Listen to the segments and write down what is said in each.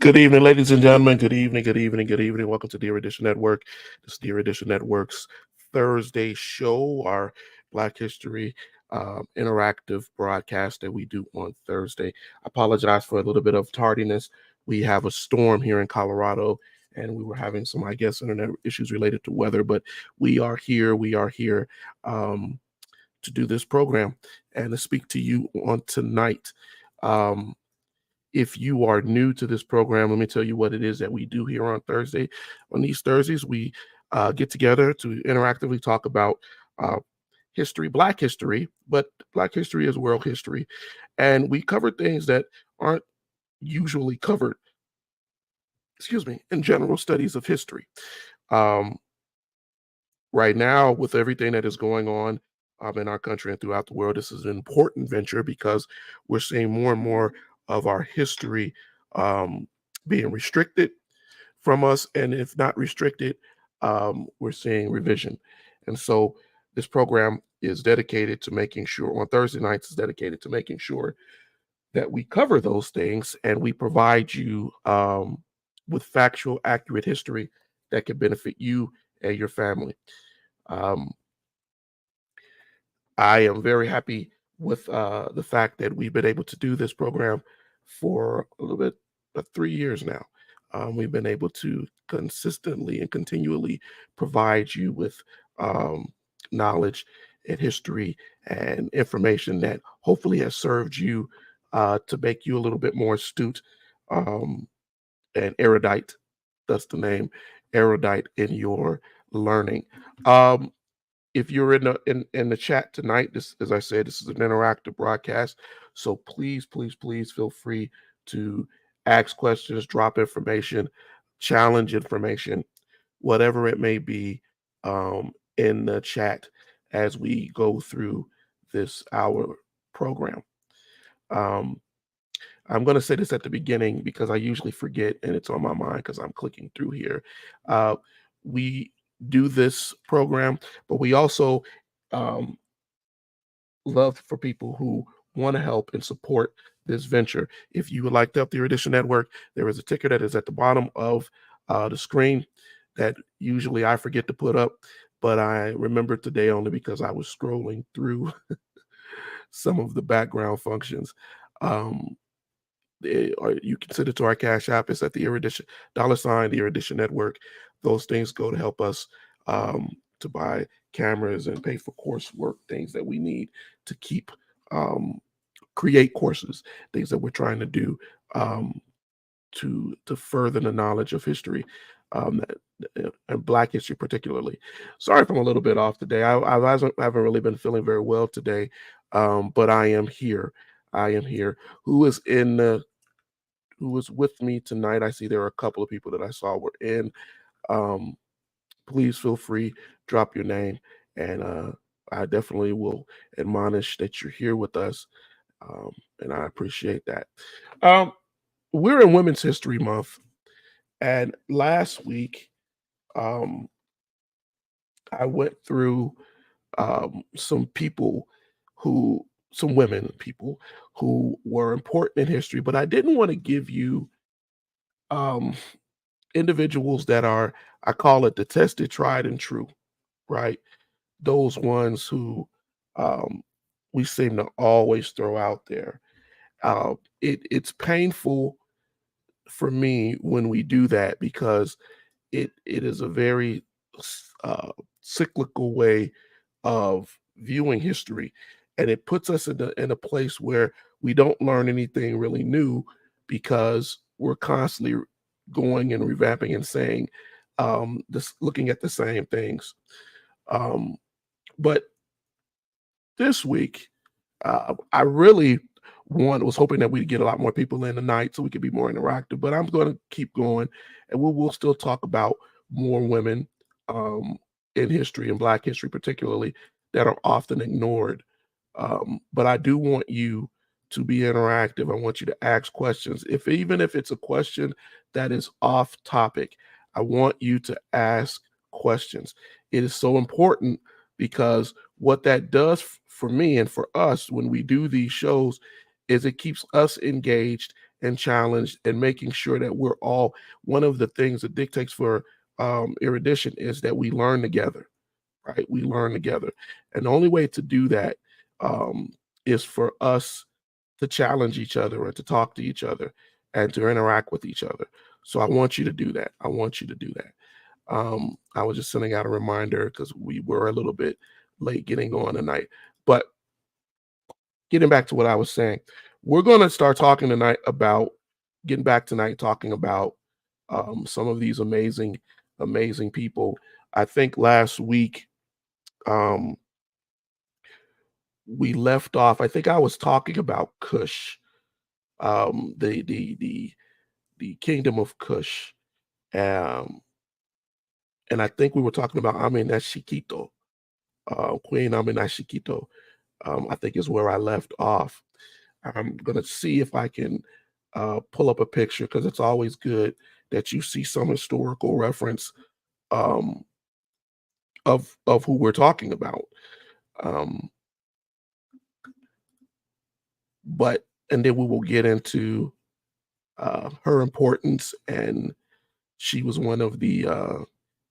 Good evening, ladies and gentlemen. Good evening, good evening, good evening. Welcome to the Erudition Network. This is the Erudition Network's Thursday show, our Black History interactive broadcast that we do on Thursday. I apologize for a little bit of tardiness. We have a storm here in Colorado, and we were having some, I guess, internet issues related to weather, but we are here. We are here to do this program and to speak to you on tonight. If you are new to this program, let me tell you what it is that we do here on Thursday. On these Thursdays, we get together to interactively talk about history, Black history, but Black history is world history. And we cover things that aren't usually covered, in general studies of history. Right now, with everything that is going on in our country and throughout the world, this is an important venture because we're seeing more and more of our history being restricted from us. And if not restricted, we're seeing revision. And so this program is dedicated to making sure, on Thursday nights, is dedicated to making sure that we cover those things and we provide you with factual, accurate history that can benefit you and your family. I am very happy with the fact that we've been able to do this program for a little bit of 3 years now. We've been able to consistently and continually provide you with knowledge and history and information that hopefully has served you to make you a little bit more astute and erudite. That's the name, erudite in your learning. If you're in the chat tonight, this, as I said, this is an interactive broadcast. So please feel free to ask questions, drop information, challenge information, whatever it may be, in the chat as we go through this hour program. I'm going to say this at the beginning because I usually forget and it's on my mind because I'm clicking through here. We do this program, but we also love for people who want to help and support this venture. If you would like to help the Erudition Network, there is a ticker that is at the bottom of the screen that usually I forget to put up, but I remember today only because I was scrolling through some of the background functions. Or you can send it to our Cash App. It's at the Erudition $, the Erudition Network. Those things go to help us to buy cameras and pay for coursework, things that we need to keep create courses, things that we're trying to do to further the knowledge of history and Black history particularly. Sorry if I'm a little bit off today. I haven't really been feeling very well today, but I am here. I am here. Who is with me tonight? I see there are a couple of people that I saw were in. Please feel free, drop your name, and I definitely will admonish that you're here with us, and I appreciate that. We're in Women's History Month, and last week I went through some women people who were important in history, but I didn't want to give you individuals that are, I call it the tested, tried, and true, right? Those ones who we seem to always throw out there. It's painful for me when we do that because it is a very cyclical way of viewing history, and it puts us in a place where we don't learn anything really new because we're constantly going and revamping and saying looking at the same things. But this week, I really was hoping that we'd get a lot more people in tonight so we could be more interactive, but I'm going to keep going, and we'll still talk about more women in history and Black history particularly that are often ignored. But I do want you to be interactive. I want you to ask questions. Even if it's a question that is off topic, I want you to ask questions. It is so important because what that does for me and for us when we do these shows is it keeps us engaged and challenged, and making sure that we're all, one of the things that dictates for erudition is that we learn together, right? We learn together. And the only way to do that um, is for us to challenge each other and to talk to each other and to interact with each other. So I want you to do that. I want you to do that. I was just sending out a reminder because we were a little bit late getting on tonight. But getting back to what I was saying, we're going to start talking tonight about getting back tonight, talking about some of these amazing, amazing people. I think last week um, we left off. I think I was talking about Kush, the kingdom of Kush, um, and I think we were talking about Amenashikito, Queen Amenashikito. I think is where I left off. I'm gonna see if I can pull up a picture because it's always good that you see some historical reference um, of who we're talking about. Um, but and then we will get into her importance, and she was one of the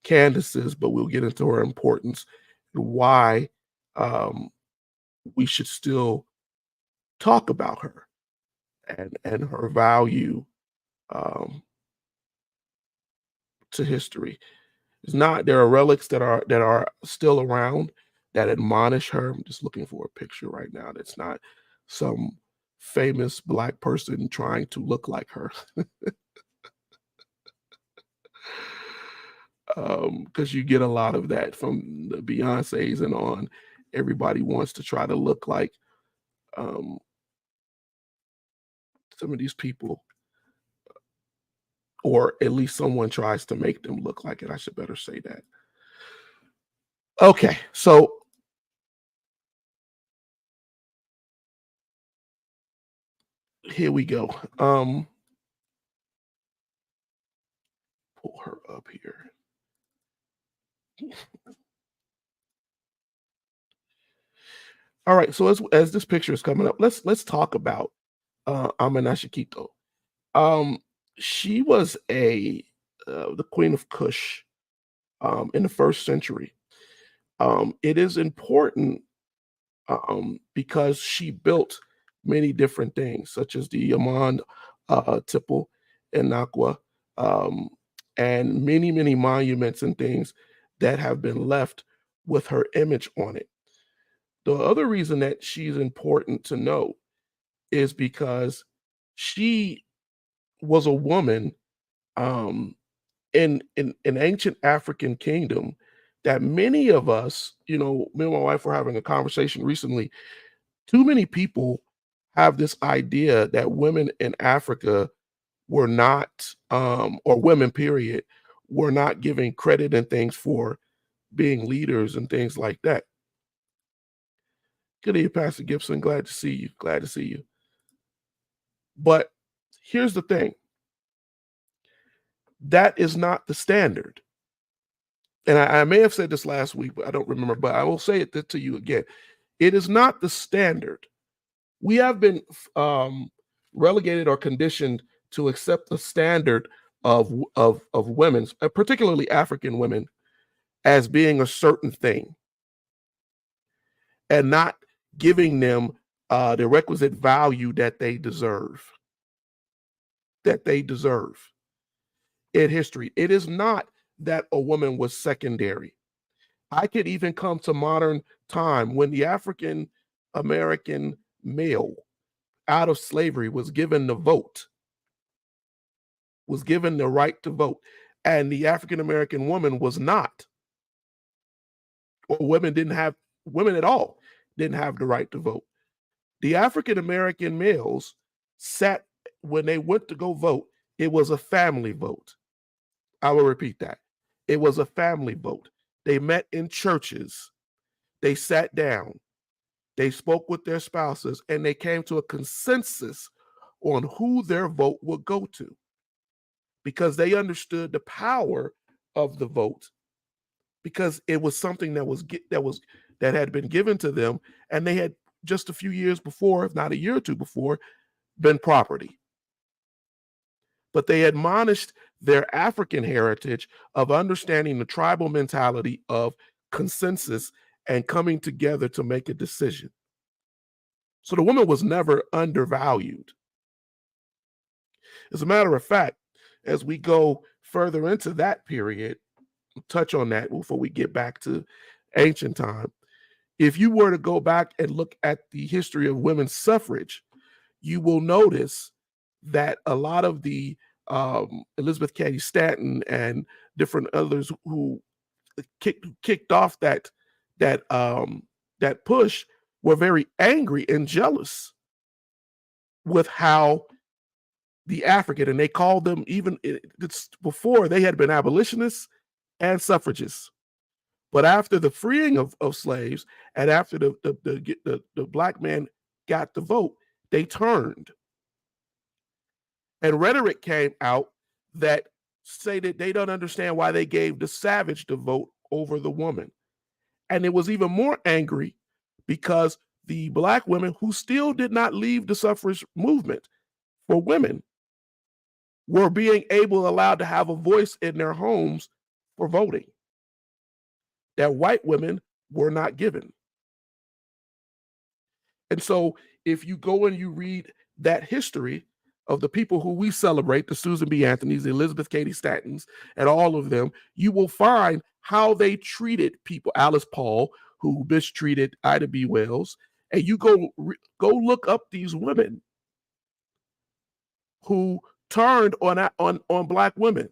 Candaces, but we'll get into her importance and why um, we should still talk about her and her value um, to history. It's not there are relics that are still around that admonish her. I'm just looking for a picture right now that's not some famous black person trying to look like her. Because you get a lot of that from the Beyoncés and on. Everybody wants to try to look like um, some of these people, or at least someone tries to make them look like it. I should better say that. Okay, so here we go. Pull her up here. All right, so as this picture is coming up, let's talk about Amenashikito. Um, she was a the queen of Kush in the first century. It is important because she built many different things, such as the Amman Temple in Nakwa, um, and many, many monuments and things that have been left with her image on it. The other reason that she's important to know is because she was a woman um, in ancient African kingdom that many of us, me and my wife were having a conversation recently. Too many people have this idea that women in Africa were not, or women, period, were not giving credit and things for being leaders and things like that. Good evening, Pastor Gibson. Glad to see you. Glad to see you. But here's the thing, that is not the standard. And I may have said this last week, but I don't remember, but I will say it to you again. It is not the standard. We have been relegated or conditioned to accept the standard of women, particularly African women, as being a certain thing, and not giving them the requisite value that they deserve. That they deserve in history. It is not that a woman was secondary. I could even come to modern time when the African American male out of slavery was given the vote, was given the right to vote, and the African American woman was not, or women at all didn't have the right to vote. The African American males sat when they went to go vote, it was a family vote. I will repeat that. It was a family vote. They met in churches. They sat down. They spoke with their spouses, and they came to a consensus on who their vote would go to, because they understood the power of the vote, because it was something that had been given to them, and they had just a few years before, if not a year or two before, been property. but they admonished their African heritage of understanding the tribal mentality of consensus and coming together to make a decision. So the woman was never undervalued. As a matter of fact, as we go further into that period, touch on that before we get back to ancient time. If you were to go back and look at the history of women's suffrage, you will notice that a lot of the Elizabeth Cady Stanton and different others who kicked off that push were very angry and jealous with how the African, and they called them, even it's before, they had been abolitionists and suffragists. But after the freeing of slaves, and after the black man got the vote, they turned. And rhetoric came out that say that they don't understand why they gave the savage the vote over the woman. And it was even more angry because the black women who still did not leave the suffrage movement for women were being allowed to have a voice in their homes for voting that white women were not given. And so if you go and you read that history of the people who we celebrate, the Susan B. Anthonys, the Elizabeth Cady Stantons, and all of them, you will find how they treated people. Alice Paul, who mistreated Ida B. Wells, and you go look up these women who turned on black women,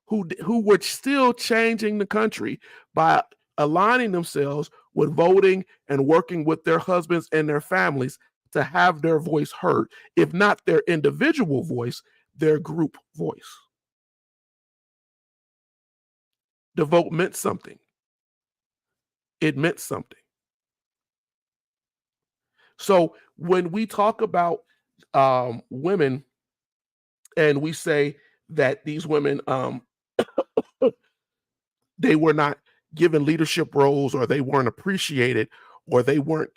who were still changing the country by aligning themselves with voting and working with their husbands and their families to have their voice heard, if not their individual voice, their group voice. The vote meant something. It meant something. So when we talk about women and we say that these women, they were not given leadership roles, or they weren't appreciated, or they weren't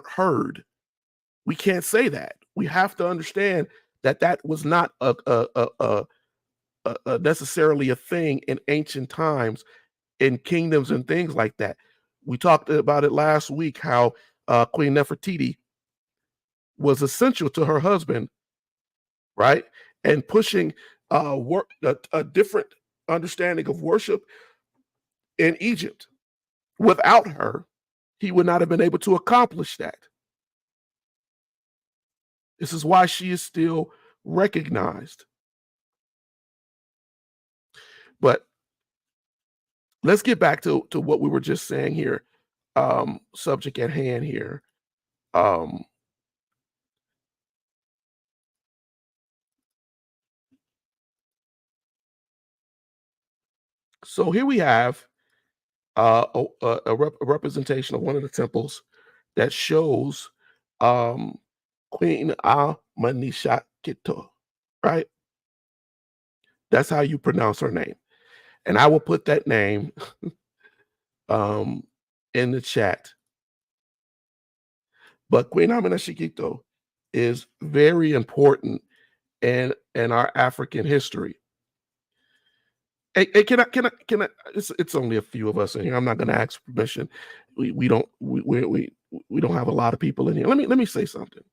heard, we can't say that. We have to understand that that was not necessarily a thing in ancient times, in kingdoms and things like that. We talked about it last week, how Queen Nefertiti was essential to her husband, right? And pushing a different understanding of worship in Egypt. Without her, he would not have been able to accomplish that. This is why she is still recognized. But let's get back to what we were just saying here. Subject at hand here. So here we have a representation of one of the temples that shows Queen Amenishakito, right? That's how you pronounce her name. And I will put that name in the chat. But Queen Amenishakito is very important in our African history. Hey, can I? It's only a few of us in here. I'm not going to ask permission. We don't have a lot of people in here. Let me say something.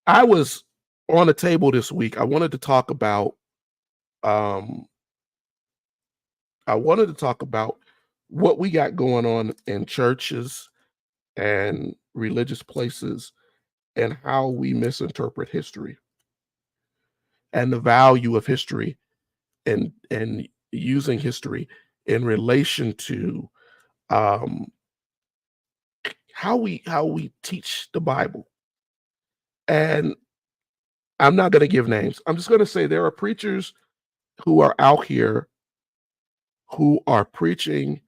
I was on a table this week. I wanted to talk about what we got going on in churches and religious places, and how we misinterpret history and the value of history, and using history in relation to how we teach the Bible. And I'm not going to give names. I'm just going to say there are preachers who are out here who are preaching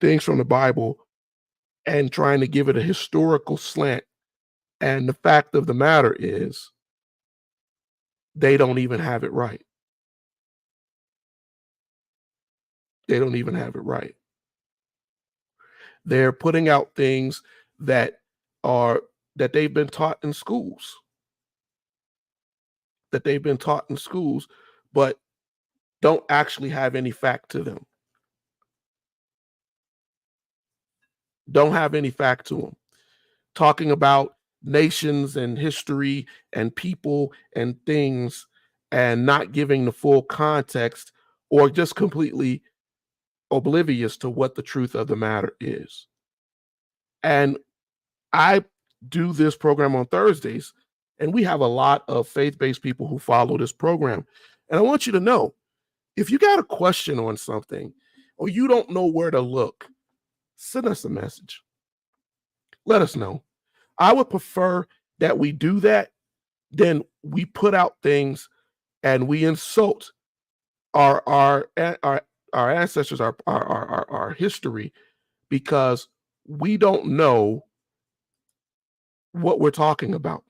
things from the Bible and trying to give it a historical slant. And the fact of the matter is, they don't even have it right. They don't even have it right. They're putting out things that are that they've been taught in schools, that they've been taught in schools, but don't actually have any fact to them. Don't have any fact to them. Talking about nations and history and people and things and not giving the full context or just completely oblivious to what the truth of the matter is. And I do this program on Thursdays, and we have a lot of faith-based people who follow this program. And I want you to know, if you got a question on something or you don't know where to look, send us a message. Let us know. I would prefer that we do that than we put out things and we insult our ancestors, our history, because we don't know what we're talking about.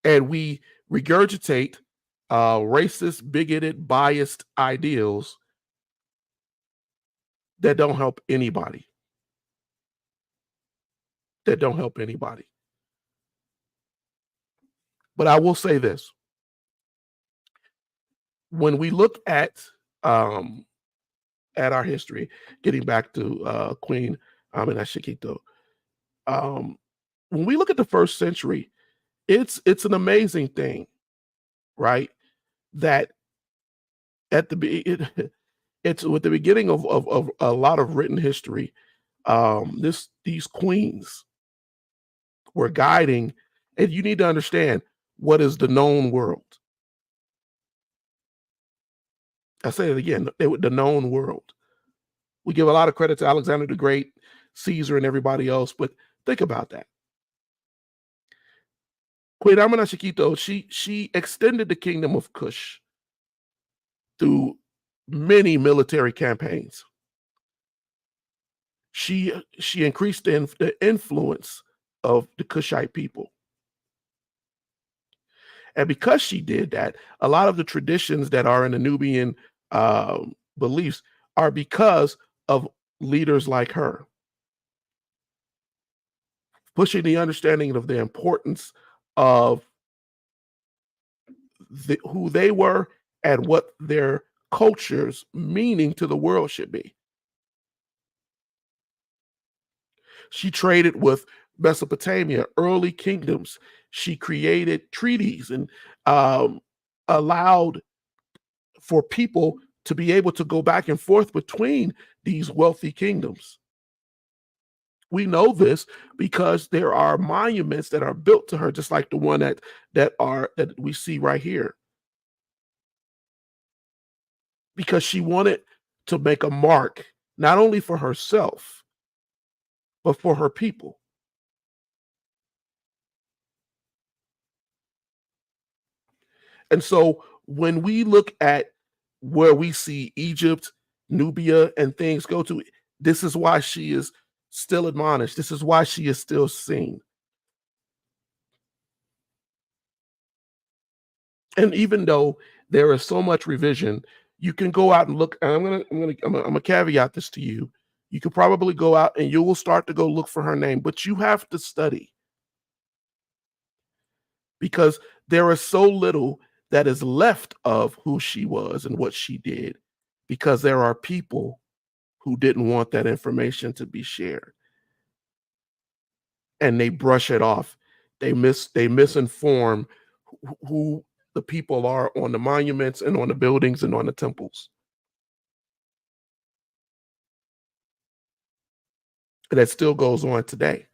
And we regurgitate racist, bigoted, biased ideals that don't help anybody. That don't help anybody. But I will say this. When we look at our history, getting back to Queen Amina Shikito, when we look at the first century, it's an amazing thing, right? That at it's with the beginning of a lot of written history, these queens were guiding, and you need to understand what is the known world. I say it again, the known world. We give a lot of credit to Alexander the Great, Caesar, and everybody else, but think about that. Queen Amina Shikito, she extended the kingdom of Kush through many military campaigns. She increased the influence of the Kushite people. And because she did that, a lot of the traditions that are in the Nubian beliefs are because of leaders like her, pushing the understanding of the importance of who they were and what their culture's meaning to the world should be. She traded with Mesopotamia, early kingdoms. She created treaties and allowed for people to be able to go back and forth between these wealthy kingdoms. We know this because there are monuments that are built to her, just like the one that we see right here. Because she wanted to make a mark, not only for herself, but for her people. And so when we look at where we see Egypt, Nubia, and things go to, this is why she is still admonished. This is why she is still seen. And even though there is so much revision, you can go out and look. And I'm gonna caveat this to you. You could probably go out and you will start to go look for her name, but you have to study because there is so little that is left of who she was and what she did, because there are people who didn't want that information to be shared, and they brush it off. They misinform who the people are on the monuments and on the buildings and on the temples. And that still goes on today.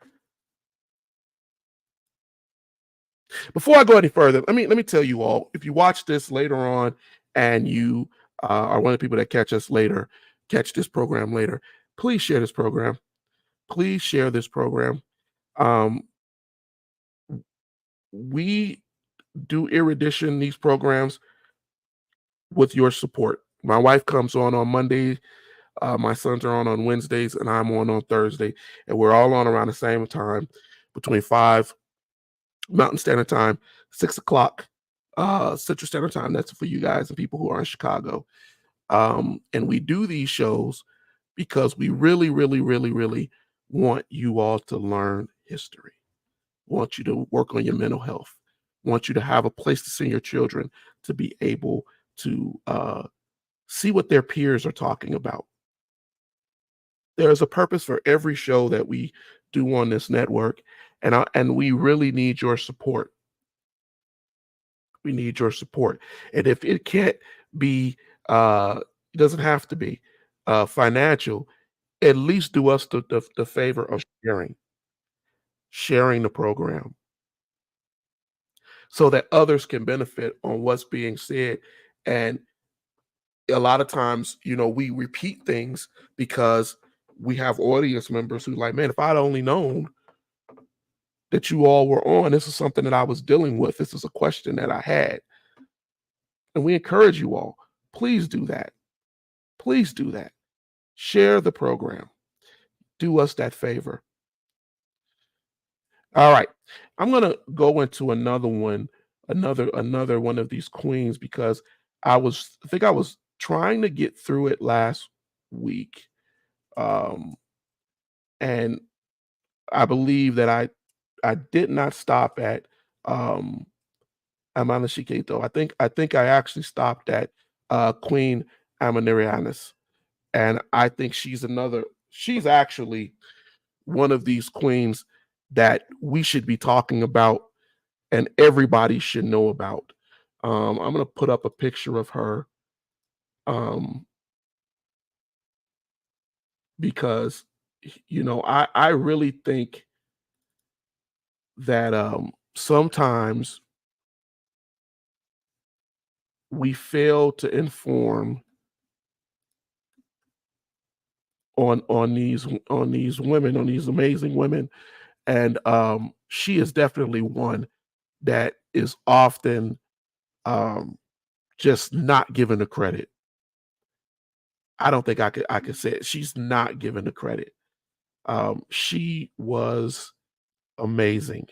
Before I go any further, let me tell you all, if you watch this later on and you are one of the people that catch this program later, please share this program. Please share this program. Um, we do Erudition, these programs, with your support. My wife comes on Monday. My sons are on Wednesdays, and I'm on Thursday. And we're all on around the same time, between 5 Mountain Standard Time, 6 o'clock Central Standard Time. That's for you guys and people who are in Chicago. And we do these shows because we really, really, really, really want you all to learn history. Want you to work on your mental health. Want you to have a place to send your children to be able to see what their peers are talking about. There is a purpose for every show that we do on this network, and we really need your support. We need your support, and if it can't be, it doesn't have to be financial. At least do us the favor of sharing the program, so that others can benefit on what's being said. And a lot of times, we repeat things because we have audience members who like, man, if I'd only known that you all were on, this is something that I was dealing with. This is a question that I had. And we encourage you all, please do that. Please do that. Share the program. Do us that favor. All right. I'm gonna go into another one, another one of these queens, because I think I was trying to get through it last week. Um, and I believe that I did not stop at Amanda Shiketo. I think I actually stopped at Queen Amanirianis. And I think she's actually one of these queens that we should be talking about and everybody should know about. I'm gonna put up a picture of her, um, because I really think that sometimes we fail to inform on these women, on these amazing women, and she is definitely one that is often um, just not given the credit. I don't think I could say it. She's not given the credit. She was amazing.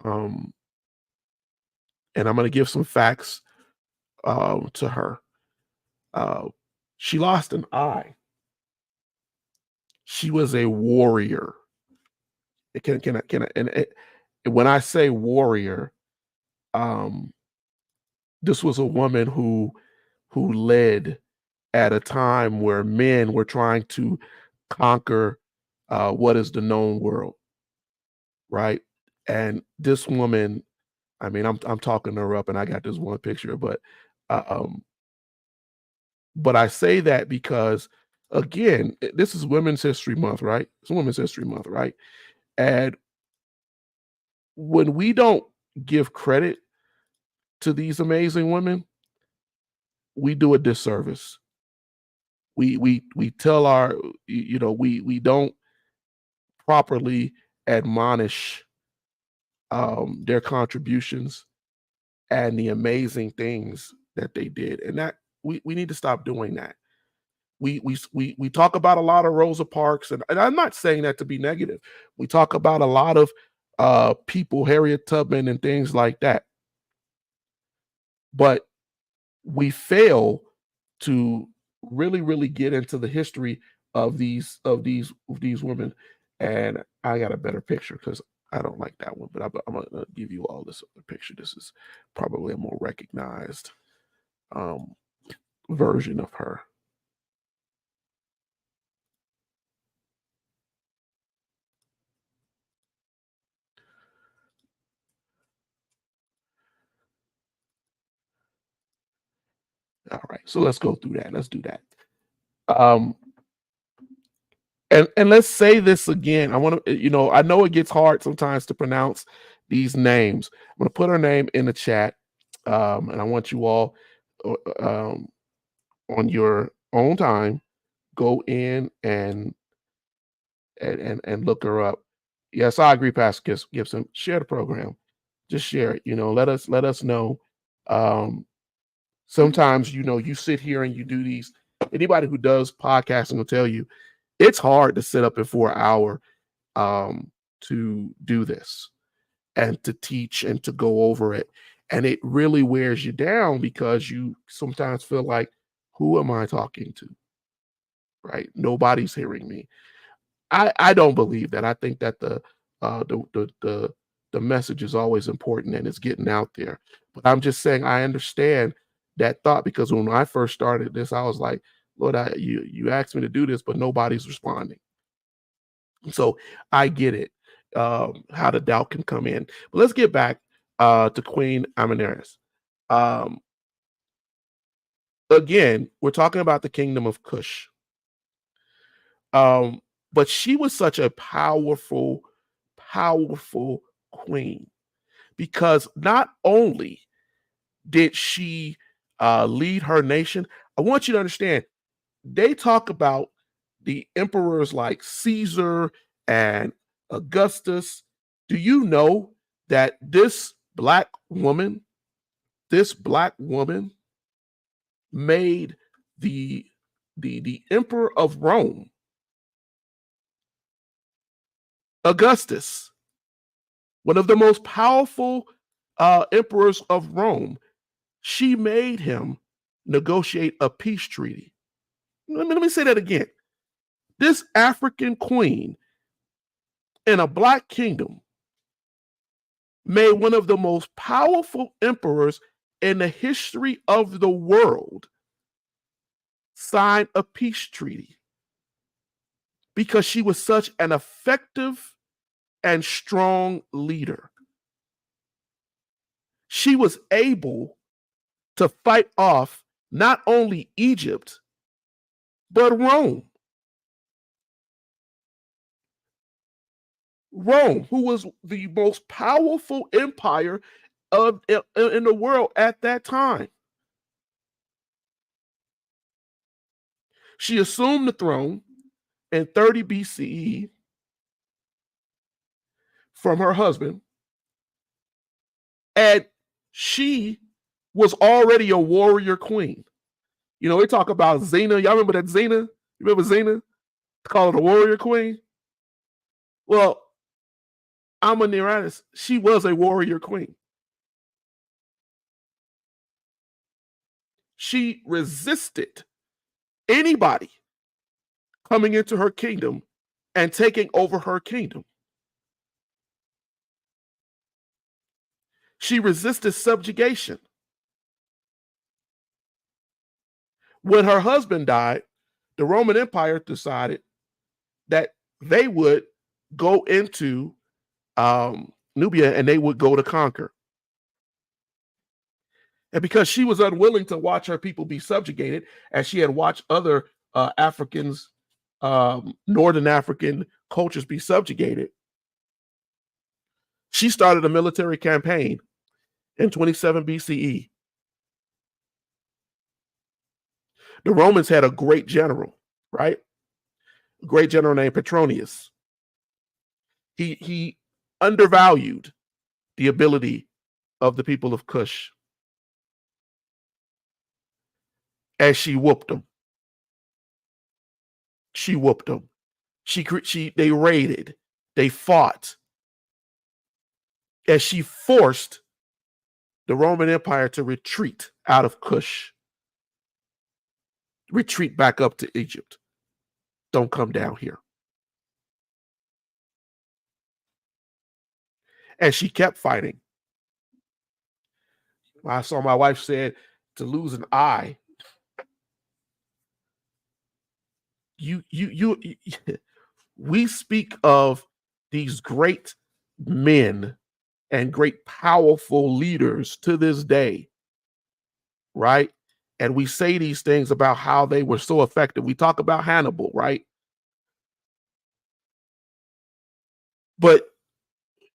Um, and I'm going to give some facts to her. Uh, she lost an eye. She was a warrior. When I say warrior, um, this was a woman who led at a time where men were trying to conquer what is the known world, right? And this woman, I mean, I'm talking her up, and I got this one picture, uh, um, but I say that because, again, this is Women's History Month, right? It's Women's History Month, right? And when we don't give credit to these amazing women, we do a disservice. We tell we don't properly admonish their contributions and the amazing things that they did, and that we need to stop doing that. We talk about a lot of Rosa Parks, and I'm not saying that to be negative. We talk about a lot of people, Harriet Tubman, and things like that, but we fail to really get into the history of these women. And I got a better picture because I don't like that one, but I'm gonna give you all this other picture. This is probably a more recognized um, version of her. All right, so let's go through that. Let's do that. Um, and let's say this again. I want to, I know it gets hard sometimes to pronounce these names. I'm going to put her name in the chat, and I want you all, uh, um, on your own time, go in and look her up. Yes, I agree, Pastor Gibson. Share the program. Just share it. Let us know. Um, Sometimes you sit here and you do these. Anybody who does podcasting will tell you it's hard to sit up in for an hour to do this and to teach and to go over it. And it really wears you down because you sometimes feel like, who am I talking to? Right? Nobody's hearing me. I don't believe that. I think that the message is always important and it's getting out there. But I'm just saying I understand that thought because when I first started this, I was like, Lord, you asked me to do this, but nobody's responding. So I get it, how the doubt can come in. But let's get back to Queen Amanirenas. Um, again, we're talking about the kingdom of Cush. Um, but she was such a powerful, powerful queen because not only did she lead her nation, I want you to understand, they talk about the emperors like Caesar and Augustus. Do you know that this black woman made the the emperor of Rome, Augustus, one of the most powerful emperors of Rome, she made him negotiate a peace treaty. Let me say that again. This African queen in a black kingdom made one of the most powerful emperors in the history of the world sign a peace treaty because she was such an effective and strong leader. She was able to fight off not only Egypt, but Rome. Rome, who was the most powerful empire in the world at that time. She assumed the throne in 30 BCE from her husband, and she was already a warrior queen. You know, we talk about Xena. Y'all remember that Xena? You remember Xena? Call her the warrior queen. Well, Amanirenas, she was a warrior queen. She resisted anybody coming into her kingdom and taking over her kingdom. She resisted subjugation. When her husband died, the Roman Empire decided that they would go into Nubia and they would go to conquer. And because she was unwilling to watch her people be subjugated, as she had watched other Africans, Northern African cultures be subjugated, she started a military campaign in 27 BCE. The Romans had a great general, right? A great general named Petronius. He undervalued the ability of the people of Cush, as she whooped them. She whooped them. They raided, they fought, as she forced the Roman Empire to retreat out of Cush, retreat back up to Egypt. Don't come down here. And she kept fighting. I saw my wife said to lose an eye. You we speak of these great men and great powerful leaders to this day, right? And we say these things about how they were so effective. We talk about Hannibal, right? But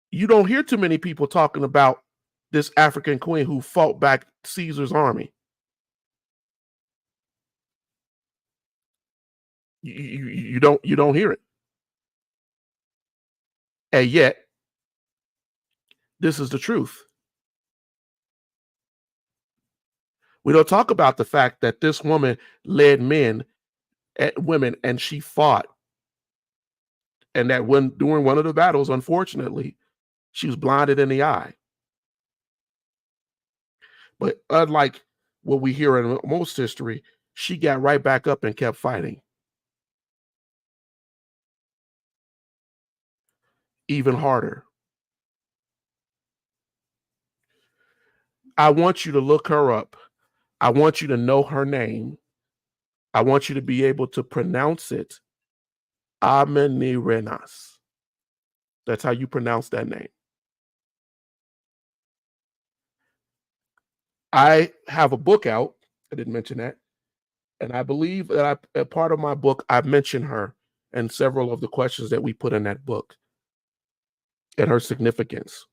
you don't hear too many people talking about this African queen who fought back Caesar's army. You don't hear it. And yet, this is the truth. We don't talk about the fact that this woman led men and women and she fought. And that when during one of the battles, unfortunately, she was blinded in the eye. But unlike what we hear in most history, she got right back up and kept fighting. even harder. I want you to look her up. I want you to know her name. I want you to be able to pronounce it. Amenirenas. That's how you pronounce that name. I have a book out. I didn't mention that. And I believe that a part of my book, I mention her and several of the questions that we put in that book and her significance.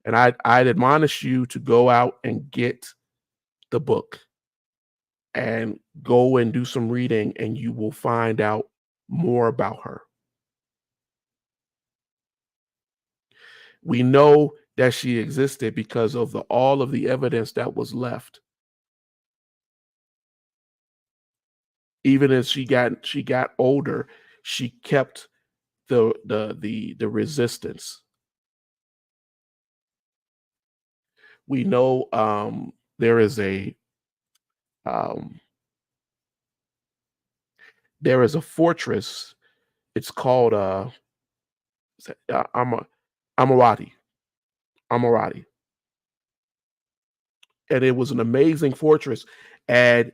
And I'd admonish you to go out and get the book and go and do some reading, and you will find out more about her. We know that she existed because of all of the evidence that was left. Even as she got older, she kept the resistance. We know there is a um, fortress. It's called Amarati. Amarati, and it was an amazing fortress. And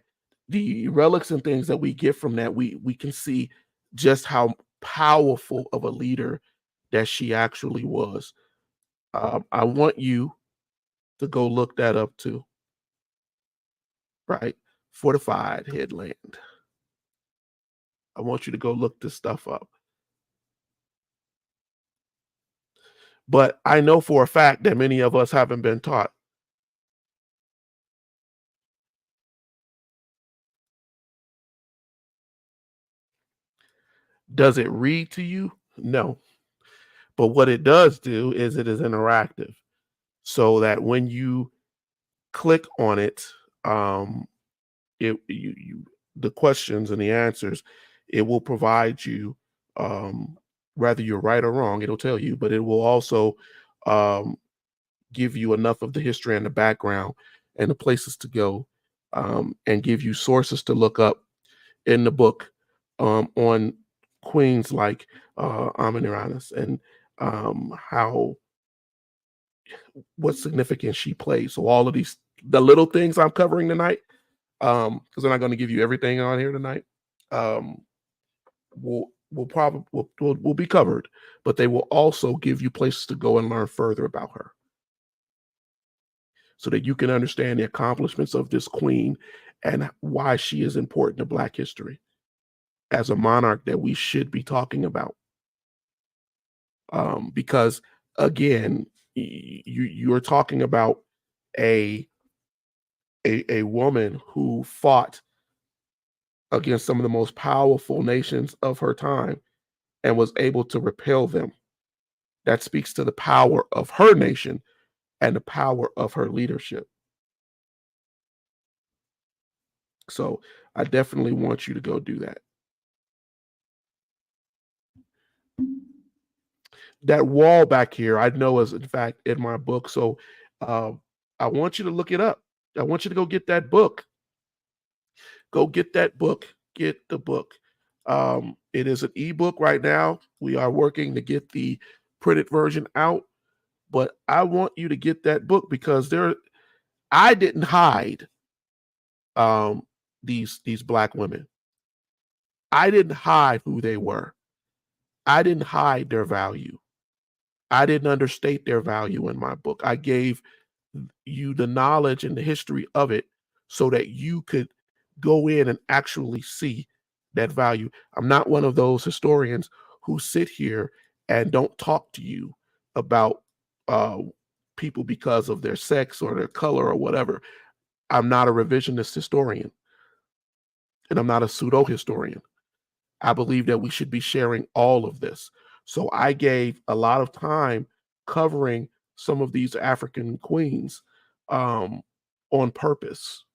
the relics and things that we get from that, we can see just how powerful of a leader that she actually was. I want you to go look that up too, right? Fortified headland. I want you to go look this stuff up. But I know for a fact that many of us haven't been taught. Does it read to you? No. But what it does do is it is interactive. So that when you click on it, you the questions and the answers, it will provide you, whether you're right or wrong, it'll tell you, but it will also um, give you enough of the history and the background and the places to go, and give you sources to look up in the book, on queens like Ameniranis, and how what significance she plays. So all of the little things I'm covering tonight, because I'm not going to give you everything on here tonight. Um, will probably will be covered, but they will also give you places to go and learn further about her, so that you can understand the accomplishments of this queen and why she is important to Black history as a monarch that we should be talking about. Because again, you're talking about a a woman who fought against some of the most powerful nations of her time and was able to repel them. That speaks to the power of her nation and the power of her leadership. So I definitely want you to go do that. That wall back here, I know is in fact in my book. So uh, I want you to look it up. I want you to go get that book. Go get that book. Get the book. It is an ebook right now. We are working to get the printed version out, but I want you to get that book because I didn't hide um, these Black women. I didn't hide who they were. I didn't hide their value. I didn't understate their value in my book. I gave you the knowledge and the history of it so that you could go in and actually see that value. I'm not one of those historians who sit here and don't talk to you about uh, people because of their sex or their color or whatever. I'm not a revisionist historian, and I'm not a pseudo historian. I believe that we should be sharing all of this. So I gave a lot of time covering some of these African queens, um, on purpose,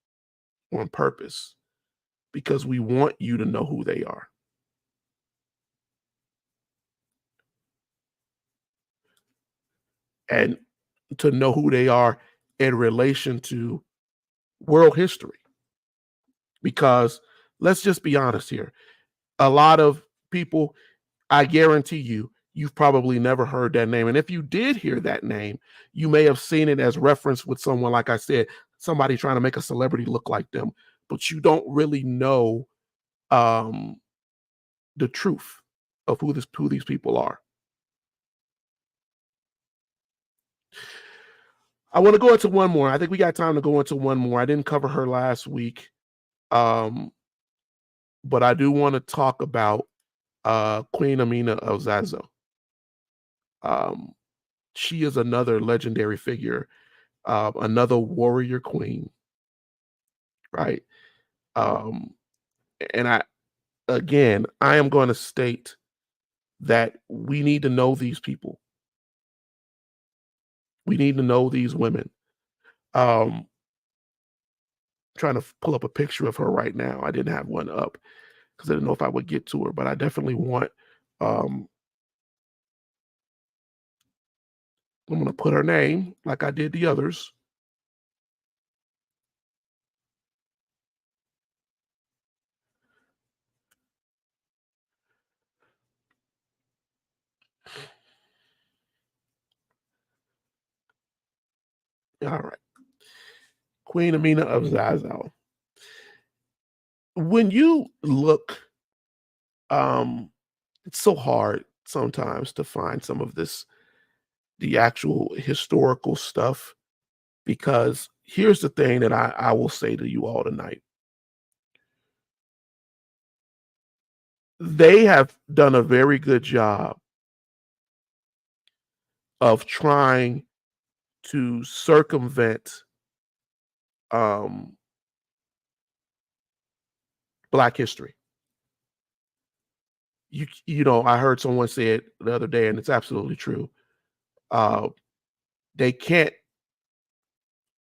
on purpose, because we want you to know who they are. And to know who they are in relation to world history. Because let's just be honest here. A lot of people, I guarantee you, you've probably never heard that name. And if you did hear that name, you may have seen it as reference with someone, like I said, somebody trying to make a celebrity look like them, but you don't really know um, the truth of who these people are. I want to go into one more. I think we got time to go into one more. I didn't cover her last week, um, but I do want to talk about Queen Amina of Zazo. Um, she is another legendary figure, another warrior queen, right? Um, and I am going to state that we need to know these people. We need to know these women. Um, Trying to pull up a picture of her right now. I didn't have one up because I didn't know if I would get to her, but I definitely want. Um, I'm going to put her name like I did the others. All right, Queen Amina of Zazzau. When you look, um, it's so hard sometimes to find some of the actual historical stuff, because here's the thing that I will say to you all tonight. They have done a very good job of trying to circumvent um, Black history. I heard someone say it the other day, and it's absolutely true. Uh, they can't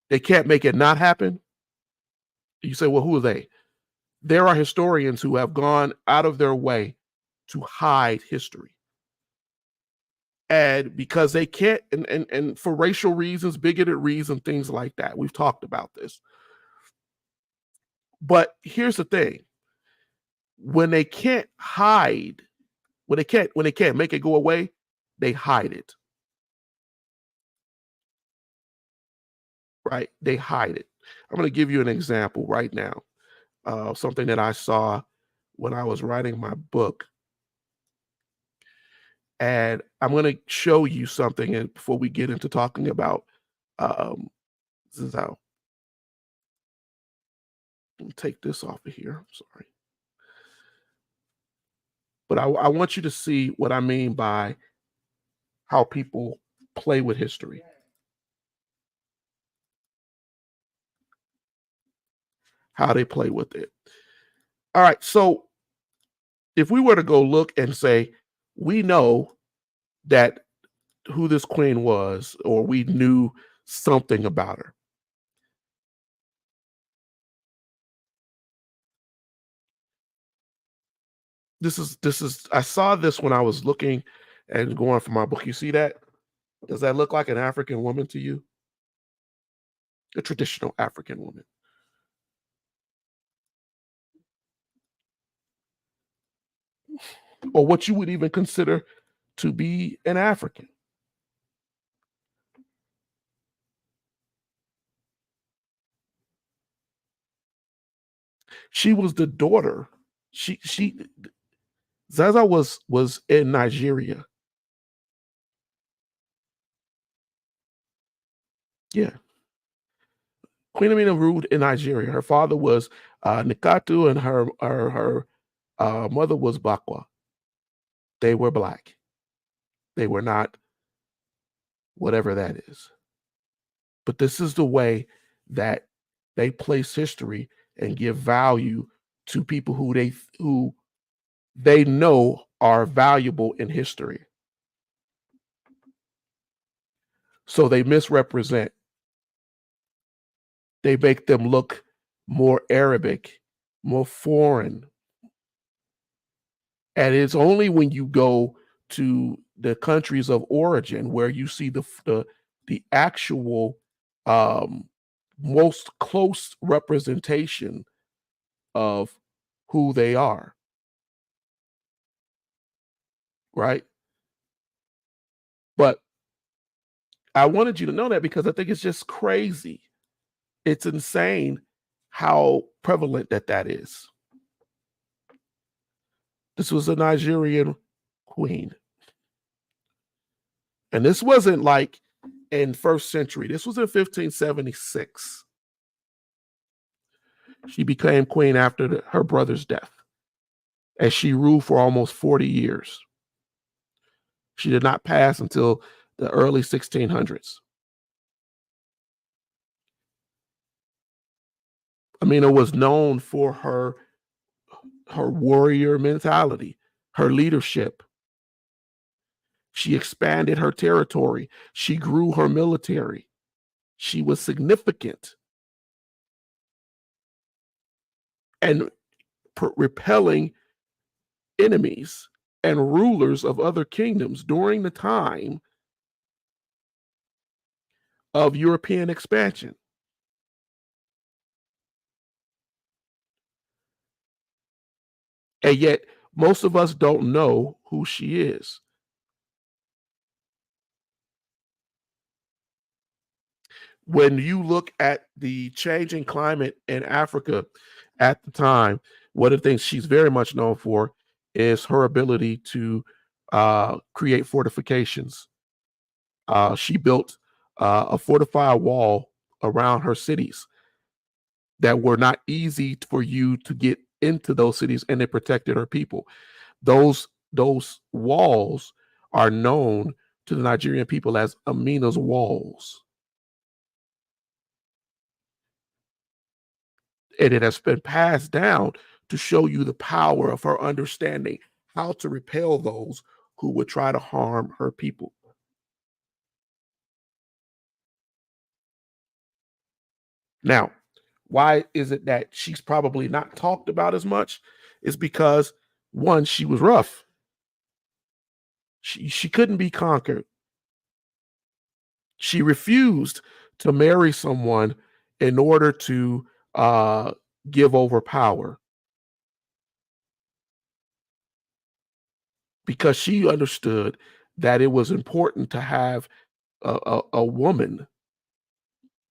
they can't make it not happen. You say, well, who are they? There are historians who have gone out of their way to hide history. And because they can't, and for racial reasons, bigoted reasons, things like that. We've talked about this. But here's the thing: when they can't hide, when they can't make it go away, they hide it. Right? They hide it. I'm going to give you an example right now. Something that I saw when I was writing my book. And I'm going to show you something and before we get into talking about um, this is how. Let me take this off of here. I'm sorry. But I want you to see what I mean by how people play with history, how they play with it. All right. So if we were to go look and say, we know that who this queen was, or we knew something about her. This is I saw this when I was looking and going for my book. You see that? Does that look like an African woman to you? A traditional African woman. Or what you would even consider to be an African. She was the daughter. She Zaza was in Nigeria. Yeah. Queen Amina ruled in Nigeria. Her father was Nikatu, and her mother was Bakwa. They were black. They were not whatever that is. But this is the way that they place history and give value to people who they know are valuable in history. So they misrepresent. They make them look more Arabic, more foreign. And it's only when you go to the countries of origin where you see the actual um, most close representation of who they are, right? But I wanted you to know that because I think it's just crazy. It's insane how prevalent that is. This was a Nigerian queen. And this wasn't like in first century. This was in 1576. She became queen after her brother's death, and she ruled for almost 40 years. She did not pass until the early 1600s. Amina was known for her warrior mentality, her leadership. She expanded her territory. She grew her military. She was significant and repelling enemies and rulers of other kingdoms during the time of European expansion. And yet, most of us don't know who she is. When you look at the changing climate in Africa at the time, one of the things she's very much known for is her ability to create fortifications. She built a fortified wall around her cities that were not easy for you to get into those cities, and it protected her people. Those walls are known to the Nigerian people as Amina's walls. And it has been passed down to show you the power of her understanding how to repel those who would try to harm her people. Now, why is it that she's probably not talked about as much? Is because one, she was rough. She couldn't be conquered. She refused to marry someone in order to give over power because she understood that it was important to have a woman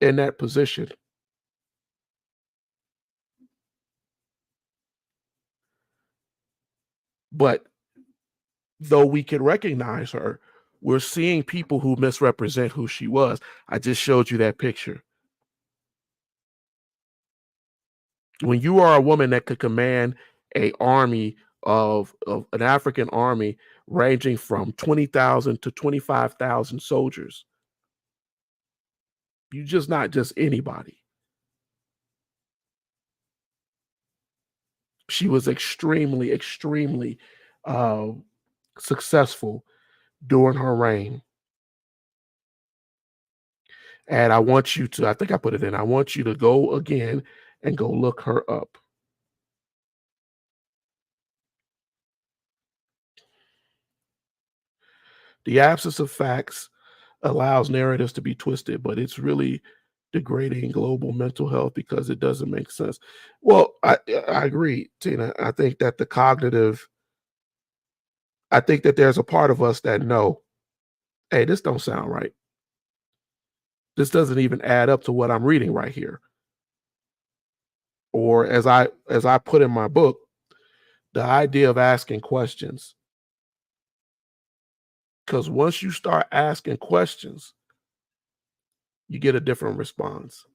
in that position. But though we can recognize her, we're seeing people who misrepresent who she was. I just showed you that picture. When you are a woman that could command a army of an African army ranging from 20,000 to 25,000 soldiers, you're just not just anybody. She was extremely, extremely uh, successful during her reign. And I want you to, I think I put it in, I want you to go again and go look her up. The absence of facts allows narratives to be twisted, but it's really degrading global mental health because it doesn't make sense. Well, I agree, Tina. I think that there's a part of us that know, hey, this don't sound right. This doesn't even add up to what I'm reading right here. Or as I put in my book, the idea of asking questions. Because once you start asking questions, you get a different response.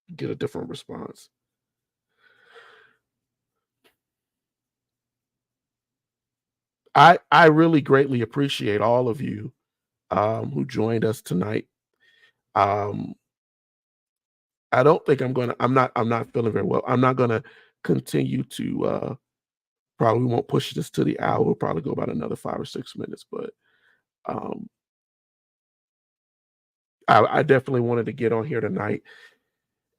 You get a different response. I really greatly appreciate all of you who joined us tonight. Um, I don't think I'm not feeling very well. I'm not gonna continue to probably won't push this to the hour. We'll probably go about another 5 or 6 minutes, but um I definitely wanted to get on here tonight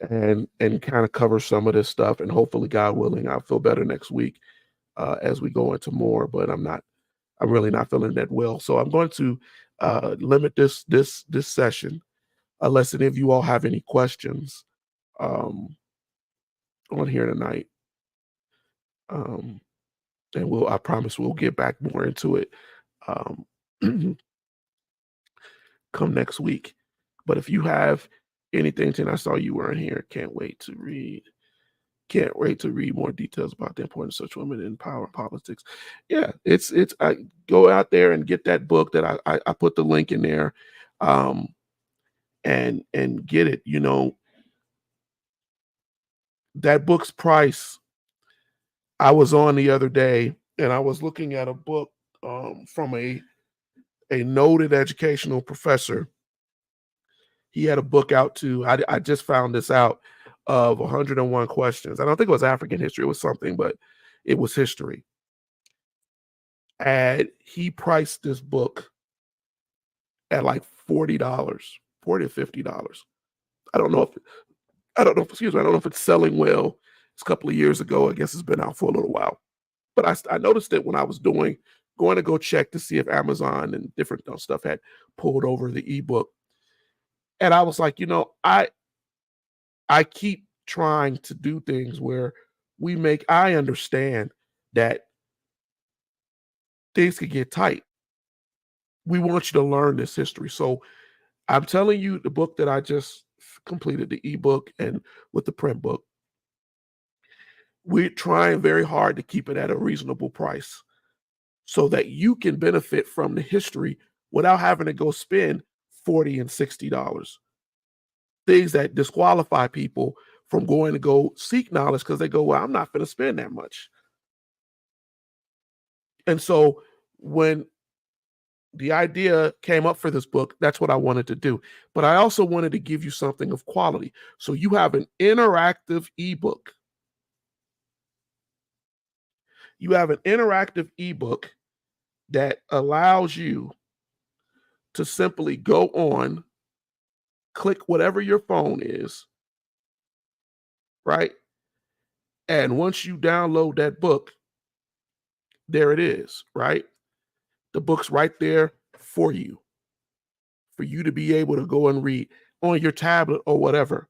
and kind of cover some of this stuff, and hopefully, God willing, I'll feel better next week as we go into more. But I'm really not feeling that well, so I'm going to limit this session unless any of you all have any questions um, on here tonight. Um, and I promise we'll get back more into it um, come next week. But if you have anything, and I saw you were in here, can't wait to read. Can't wait to read more details about the importance of such women in power and politics. Yeah, it's I go out there and get that book that I put the link in there, um, and get it. You know, that book's price. I was on the other day and I was looking at a book from a noted educational professor. He had a book out too. I just found this out of 101 questions. I don't think it was African history. It was something, but it was history. And he priced this book at like $40, 40 or $50. I don't know if I don't know. Excuse me. I don't know if it's selling well. It's a couple of years ago. I guess it's been out for a little while. But I noticed it when I was going to go check to see if Amazon and different stuff had pulled over the ebook. And I was like, I keep trying to do things where I understand that things could get tight. We want you to learn this history. So I'm telling you, the book that I just completed, the ebook and with the print book, we're trying very hard to keep it at a reasonable price so that you can benefit from the history without having to go spend $40 and $60. Things that disqualify people from going to go seek knowledge because they go, well, I'm not going to spend that much. And so when the idea came up for this book, that's what I wanted to do. But I also wanted to give you something of quality. So you have an interactive ebook. You have an interactive ebook that allows you to simply go on, click whatever your phone is, right? And once you download that book, there it is, right? The book's right there for you to be able to go and read on your tablet or whatever.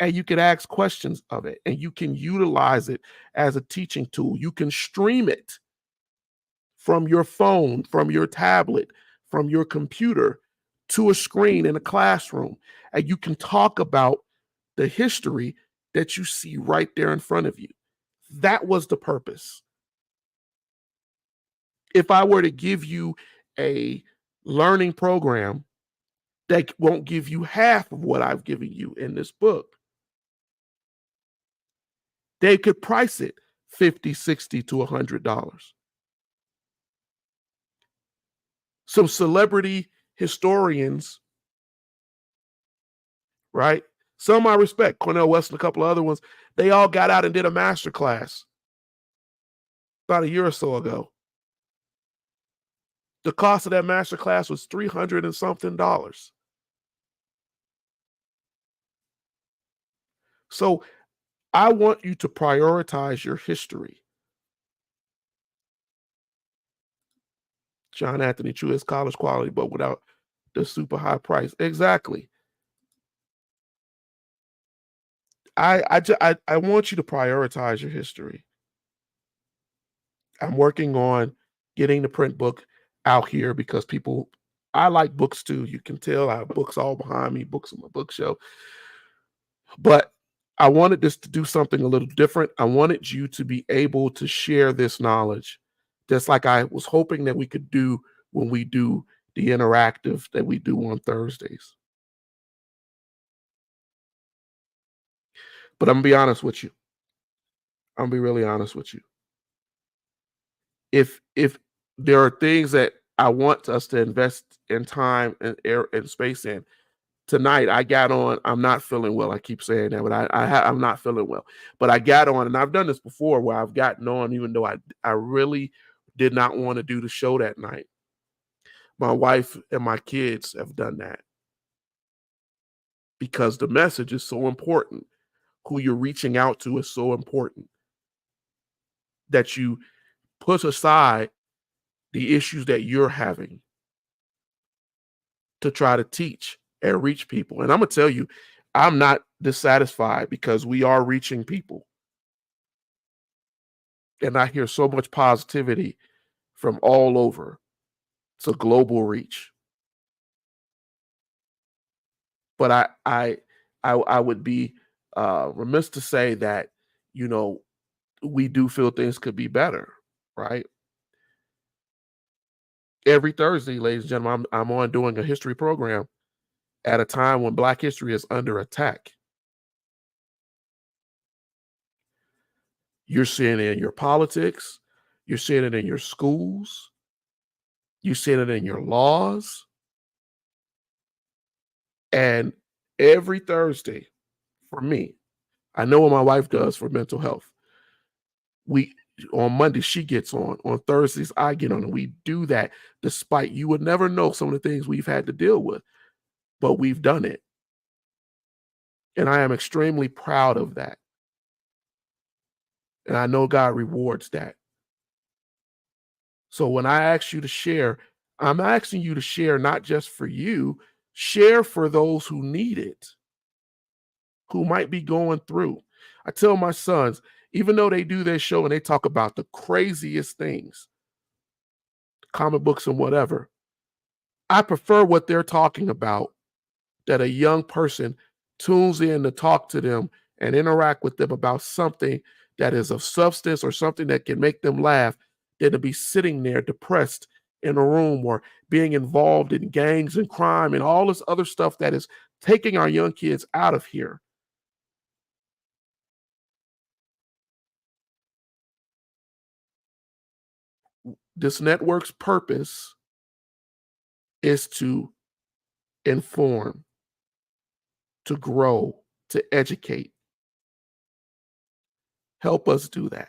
And you can ask questions of it and you can utilize it as a teaching tool. You can stream it from your phone, from your tablet, from your computer to a screen in a classroom. And you can talk about the history that you see right there in front of you. That was the purpose. If I were to give you a learning program that won't give you half of what I've given you in this book, they could price it 50, 60 to $100. Some celebrity historians, right? Some I respect, Cornell West and a couple of other ones, they all got out and did a master class about a year or so ago. The cost of that master class was $300 and something. So I want you to prioritize your history. John Anthony True is college quality, but without the super high price. Exactly. I want you to prioritize your history. I'm working on getting the print book out here because people, I like books too. You can tell I have books all behind me, books on my bookshelf. But I wanted this to do something a little different. I wanted you to be able to share this knowledge, just like I was hoping that we could do when we do the interactive that we do on Thursdays. But I'm gonna be honest with you. I'm gonna be really honest with you. If there are things that I want us to invest in time and air and space in, tonight I got on. I'm not feeling well. I keep saying that, but I'm not feeling well. But I got on, and I've done this before where I've gotten on, even though I really did not want to do the show that night. My wife and my kids have done that because the message is so important. Who you're reaching out to is so important that you put aside the issues that you're having to try to teach and reach people. And I'm gonna tell you, I'm not dissatisfied because we are reaching people. And I hear so much positivity from all over. It's a global reach. But I would be remiss to say that, you know, we do feel things could be better, right? Every Thursday, ladies and gentlemen, I'm on doing a history program at a time when Black history is under attack. You're seeing it in your politics, you're seeing it in your schools, you're seeing it in your laws. And every Thursday, for me, I know what my wife does for mental health. We on Monday she gets on Thursdays I get on, and we do that despite you would never know some of the things we've had to deal with, but we've done it. And I am extremely proud of that. And I know God rewards that. So when I ask you to share, I'm asking you to share not just for you, share for those who need it, who might be going through. I tell my sons, even though they do their show and they talk about the craziest things, comic books and whatever, I prefer what they're talking about, that a young person tunes in to talk to them and interact with them about something that is of substance or something that can make them laugh, than to be sitting there depressed in a room or being involved in gangs and crime and all this other stuff that is taking our young kids out of here. This network's purpose is to inform, to grow, to educate. Help us do that.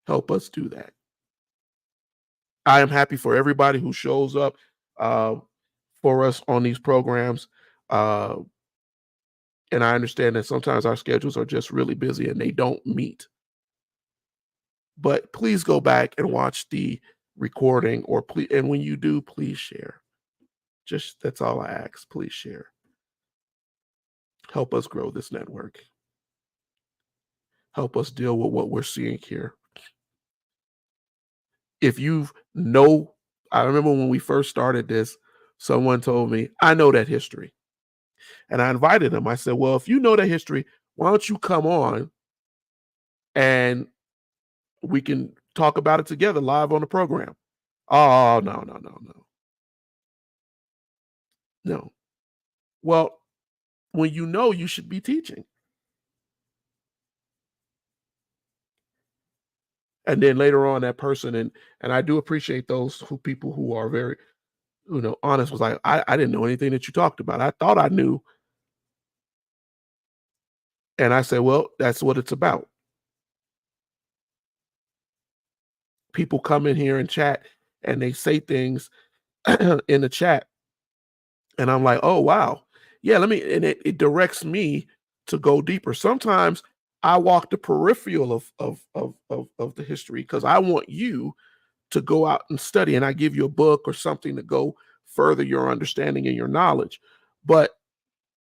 Help us do that. I am happy for everybody who shows up uh, for us on these programs. Uh, and I understand that sometimes our schedules are just really busy and they don't meet. But please go back and watch the recording, or please, and when you do, please share. Just that's all I ask. Please share. Help us grow this network. Help us deal with what we're seeing here. If you know, I remember when we first started this, someone told me, I know that history. And I invited them. I said, well, if you know that history, why don't you come on and we can talk about it together live on the program? Oh, no, no, no, no, no. Well, when you know, you should be teaching. And then later on, that person, and I do appreciate those who people who are very, honest, was like, I didn't know anything that you talked about. I thought I knew. And I said, well, that's what it's about. People come in here and chat and they say things in the chat. And I'm like, oh wow. Yeah, and it directs me to go deeper. Sometimes I walk the peripheral of the history because I want you to go out and study, and I give you a book or something to go further your understanding and your knowledge. But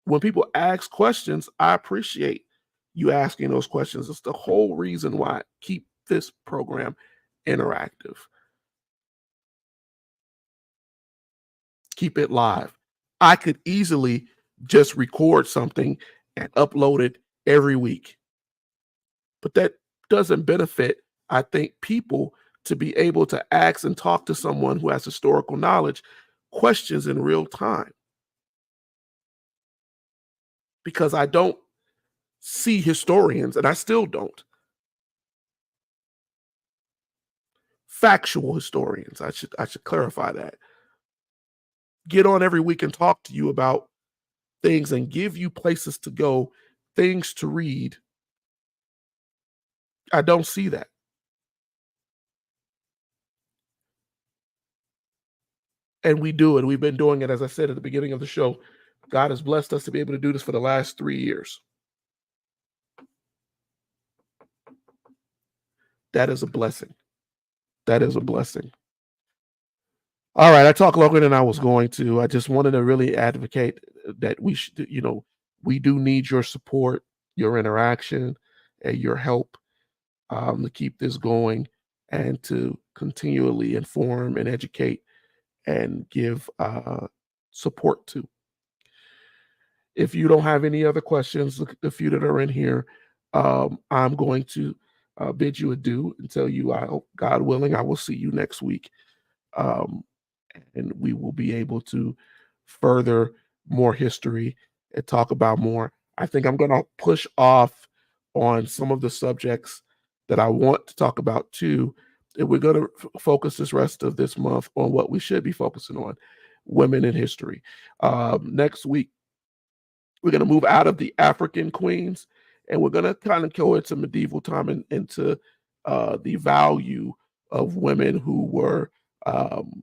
when people ask questions, I appreciate you asking those questions. It's the whole reason why I keep this program interactive. Keep it live. I could easily just record something and upload it every week. But that doesn't benefit, I think, people to be able to ask and talk to someone who has historical knowledge questions in real time. Because I don't see historians, and I still don't, factual historians. I should clarify that. Get on every week and talk to you about things and give you places to go, things to read. I don't see that. And we do it. We've been doing it, as I said at the beginning of the show. God has blessed us to be able to do this for the last 3 years. That is a blessing. That is a blessing. All right, I talked longer than I was going to. I just wanted to really advocate that we should, we do need your support, your interaction, and your help to keep this going. and to continually inform and educate and give support to. If you don't have any other questions, look at the few that are in here. I'm going to bid you adieu and tell you, I hope, God willing, I will see you next week. Um, and we will be able to further more history and talk about more. I think I'm going to push off on some of the subjects that I want to talk about too. And we're going to focus this rest of this month on what we should be focusing on: women in history. Next week, we're going to move out of the African queens, and we're going to kind of go into medieval time and into the value of women who were um,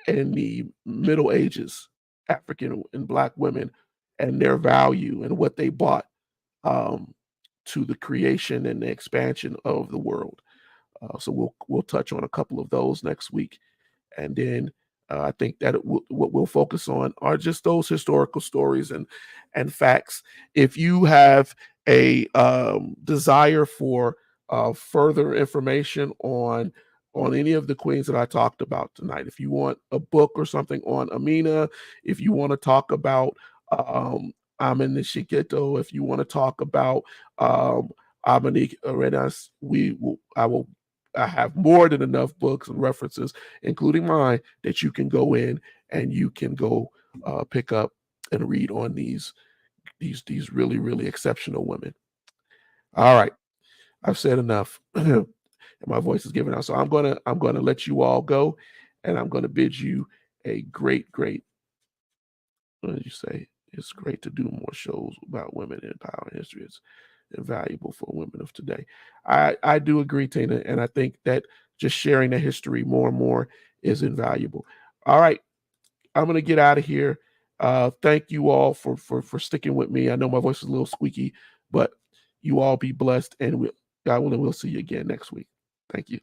in the Middle Ages, African and Black women, and their value and what they brought um, to the creation and the expansion of the world. So we'll touch on a couple of those next week, and then I think that what we'll focus on are just those historical stories and facts. If you have a desire for further information on any of the queens that I talked about tonight, if you want a book or something on Amina, if you want to talk about Amen Shiketo, if you want to talk about Amani Arenas, I have more than enough books and references, including mine, that you can go in and you can go pick up and read on these really, really exceptional women. All right, I've said enough. And my voice is giving out. So I'm gonna let you all go, and I'm gonna bid you a great, what did you say? It's great to do more shows about women in power and history. It's invaluable for women of today. I do agree, Tina, and I think that just sharing the history more and more is invaluable. All right, I'm gonna get out of here. Thank you all for sticking with me. I know my voice is a little squeaky, but you all be blessed, and God willing, we'll see you again next week. Thank you.